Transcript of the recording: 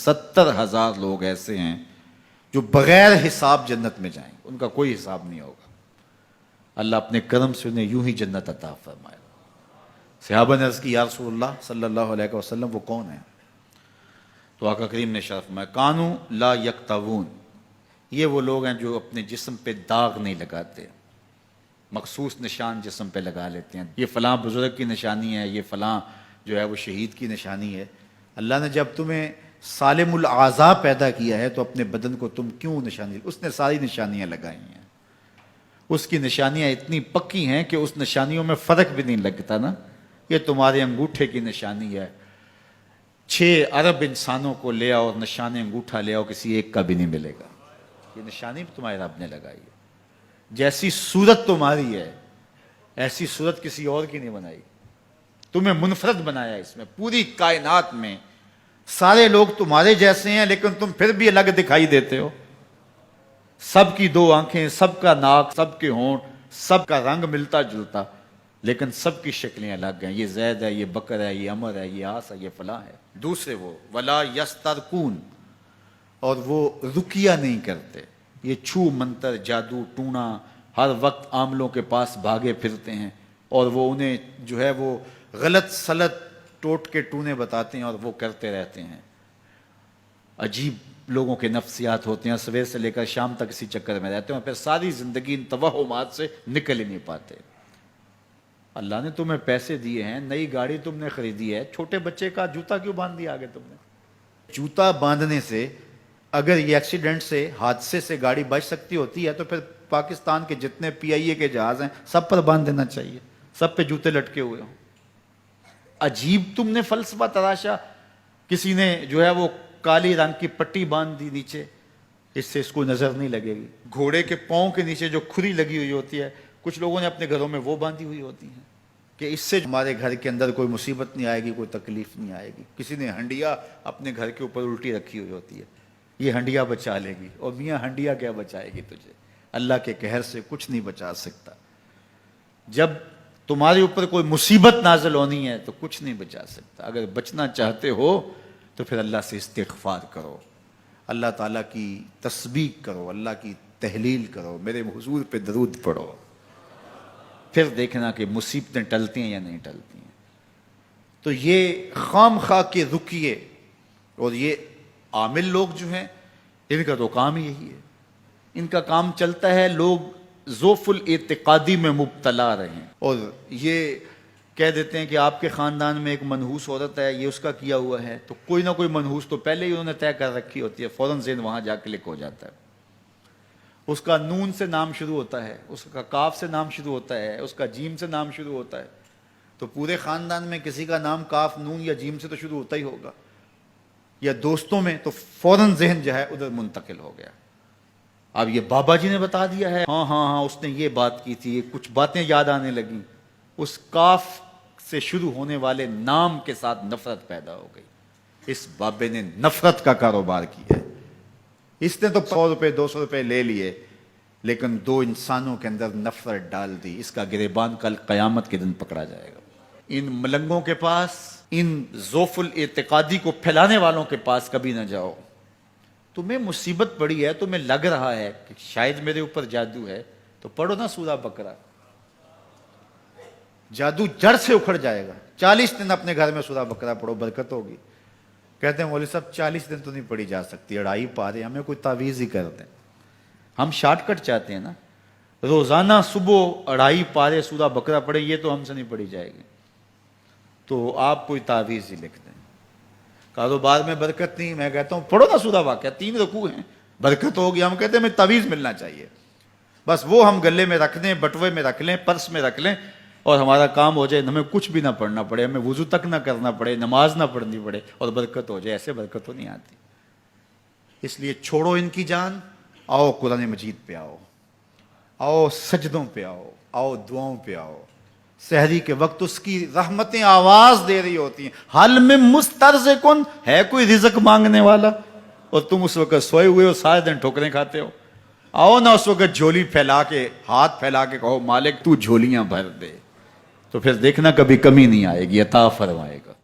70,000 لوگ ایسے ہیں جو بغیر حساب جنت میں جائیں گے، ان کا کوئی حساب نہیں ہوگا۔ اللہ اپنے کرم سے انہیں یوں ہی جنت عطا فرمائے۔ صحابہ نے عرض کی، یا رسول اللہ صلی اللہ علیہ وسلم وہ کون ہیں؟ تو آقا کریم نے ارشاد فرمایا، کانوا لا یکتوون، یہ وہ لوگ ہیں جو اپنے جسم پہ داغ نہیں لگاتے، مخصوص نشان جسم پہ لگا لیتے ہیں، یہ فلاں بزرگ کی نشانی ہے، یہ فلاں جو ہے وہ شہید کی نشانی ہے۔ اللہ نے جب تمہیں سالم الاعضاء پیدا کیا ہے تو اپنے بدن کو تم کیوں نشانی؟ اس نے ساری نشانیاں لگائی ہیں، اس کی نشانیاں اتنی پکی ہیں کہ اس نشانیوں میں فرق بھی نہیں لگتا نا۔ یہ تمہارے انگوٹھے کی نشانی ہے، 6 ارب انسانوں کو لے آؤ اور نشان انگوٹھا لے آؤ، کسی ایک کا بھی نہیں ملے گا۔ یہ نشانی بھی تمہارے رب نے لگائی ہے۔ جیسی صورت تمہاری ہے ایسی صورت کسی اور کی نہیں بنائی، تمہیں منفرد بنایا اس میں۔ پوری کائنات میں سارے لوگ تمہارے جیسے ہیں لیکن تم پھر بھی الگ دکھائی دیتے ہو۔ سب کی 2 آنکھیں، سب کا ناک، سب کے ہونٹ، سب کا رنگ ملتا جلتا، لیکن سب کی شکلیں الگ ہیں۔ یہ زید ہے، یہ بکر ہے، یہ عمر ہے، یہ آس ہے، یہ فلاں ہے۔ دوسرے وہ ولا یسترقون، اور وہ رقیہ نہیں کرتے، یہ چھو منتر جادو ٹونا ہر وقت عاملوں کے پاس بھاگے پھرتے ہیں، اور وہ انہیں جو ہے وہ غلط سلط ٹوٹ کے ٹونے بتاتے ہیں اور وہ کرتے رہتے ہیں۔ عجیب لوگوں کے نفسیات ہوتے ہیں، صبح سے لے کر شام تک اسی چکر میں رہتے ہیں اور پھر ساری زندگی ان توہمات سے نکل ہی نہیں پاتے۔ اللہ نے تمہیں پیسے دیے ہیں، نئی گاڑی تم نے خریدی ہے، چھوٹے بچے کا جوتا کیوں باندھ دیا آگے تم نے؟ جوتا باندھنے سے اگر یہ ایکسیڈنٹ سے، حادثے سے گاڑی بچ سکتی ہوتی ہے تو پھر پاکستان کے جتنے PIA کے جہاز ہیں سب پر باندھ دینا چاہیے، سب پہ جوتے لٹکے ہوئے ہوں۔ عجیب تم نے فلسفہ تراشا، کسی نے جو ہے وہ کالی رنگ کی پٹی باندھ دی نیچے، اس سے اس کو نظر نہیں لگے گی۔ گھوڑے کے پاؤں کے نیچے جو کھری لگی ہوئی ہوتی ہے، کچھ لوگوں نے اپنے گھروں میں وہ باندھی ہوئی ہوتی ہیں کہ اس سے ہمارے گھر کے اندر کوئی مصیبت نہیں آئے گی، کوئی تکلیف نہیں آئے گی۔ کسی نے ہنڈیا اپنے گھر کے اوپر الٹی رکھی ہوئی ہوتی ہے، یہ ہنڈیا بچا لے گی، اور میاں ہنڈیا کیا بچائے گی تجھے؟ اللہ کے قہر سے کچھ نہیں بچا سکتا۔ جب تمہارے اوپر کوئی مصیبت نازل ہونی ہے تو کچھ نہیں بچا سکتا۔ اگر بچنا چاہتے ہو تو پھر اللہ سے استغفار کرو، اللہ تعالیٰ کی تسبیح کرو، اللہ کی تحلیل کرو، میرے حضور پہ درود پڑھو، پھر دیکھنا کہ مصیبتیں ٹلتی ہیں یا نہیں ٹلتی ہیں۔ تو یہ خام خواہ کے رقیے اور یہ عامل لوگ جو ہیں ان کا تو کام یہی ہے، ان کا کام چلتا ہے لوگ ذوف الاعتقادی میں مبتلا رہیں، اور یہ کہہ دیتے ہیں کہ آپ کے خاندان میں ایک منحوس عورت ہے، یہ اس کا کیا ہوا ہے، تو کوئی نہ کوئی منحوس تو پہلے ہی انہوں نے طے کر رکھی ہوتی ہے، فوراً ذہن وہاں جا کلک ہو جاتا ہے۔ اس کا نون سے نام شروع ہوتا ہے، اس کا کاف سے نام شروع ہوتا ہے، اس کا جیم سے نام شروع ہوتا ہے، تو پورے خاندان میں کسی کا نام کاف، نون یا جیم سے تو شروع ہوتا ہی ہوگا، یا دوستوں میں، تو فوراً ذہن جو ہے ادھر منتقل ہو گیا۔ اب یہ بابا جی نے بتا دیا ہے، ہاں اس نے یہ بات کی تھی، کچھ باتیں یاد آنے لگیں، اس کاف سے شروع ہونے والے نام کے ساتھ نفرت پیدا ہو گئی۔ اس بابے نے نفرت کا کاروبار کیا ہے، اس نے تو 100 روپے 200 روپے لے لیے لیکن 2 انسانوں کے اندر نفرت ڈال دی۔ اس کا گریبان کل قیامت کے دن پکڑا جائے گا۔ ان ملنگوں کے پاس، ان ذوف الاعتقادی کو پھیلانے والوں کے پاس کبھی نہ جاؤ۔ تمہیں مصیبت پڑی ہے، تمہیں لگ رہا ہے کہ شاید میرے اوپر جادو ہے، تو پڑھو نا سورہ بقرہ، جادو جڑ سے اکھڑ جائے گا۔ 40 دن اپنے گھر میں سورہ بقرہ پڑھو، برکت ہوگی۔ کہتے ہیں مولوی صاحب 40 دن تو نہیں پڑھی جا سکتی، 2.5 پارے، ہمیں کوئی تعویذ ہی کر دیں۔ ہم شارٹ کٹ چاہتے ہیں نا، روزانہ صبح 2.5 پارے سورہ بقرہ پڑھے، یہ تو ہم سے نہیں پڑھی جائے گی، تو آپ کوئی تعویذ ہی لکھ دیں۔ کاروبار میں برکت نہیں، میں کہتا ہوں پڑھو نا سورہ واقعہ، 3 رکوع ہیں، برکت ہوگی۔ ہم کہتے ہیں ہمیں تعویذ ملنا چاہیے، بس وہ ہم گلے میں رکھ لیں، بٹوے میں رکھ لیں، پرس میں رکھ لیں، اور ہمارا کام ہو جائے، ہمیں کچھ بھی نہ پڑھنا پڑے، ہمیں وضو تک نہ کرنا پڑے، نماز نہ پڑھنی پڑے، اور برکت ہو جائے۔ ایسے برکت تو نہیں آتی۔ اس لیے چھوڑو ان کی جان، آؤ قرآن مجید پہ آؤ، آؤ سجدوں پہ آؤ، آؤ دعاؤں پہ آؤ۔ سحری کے وقت اس کی رحمتیں آواز دے رہی ہوتی ہیں، حل میں مسترزقن، ہے کوئی رزق مانگنے والا، اور تم اس وقت سوئے ہوئے ہو، سارے دن ٹھوکریں کھاتے ہو۔ آؤ نا اس وقت جھولی پھیلا کے، ہاتھ پھیلا کے کہو مالک تو جھولیاں بھر دے، تو پھر دیکھنا کبھی کمی نہیں آئے گی، عطا فرمائے گا۔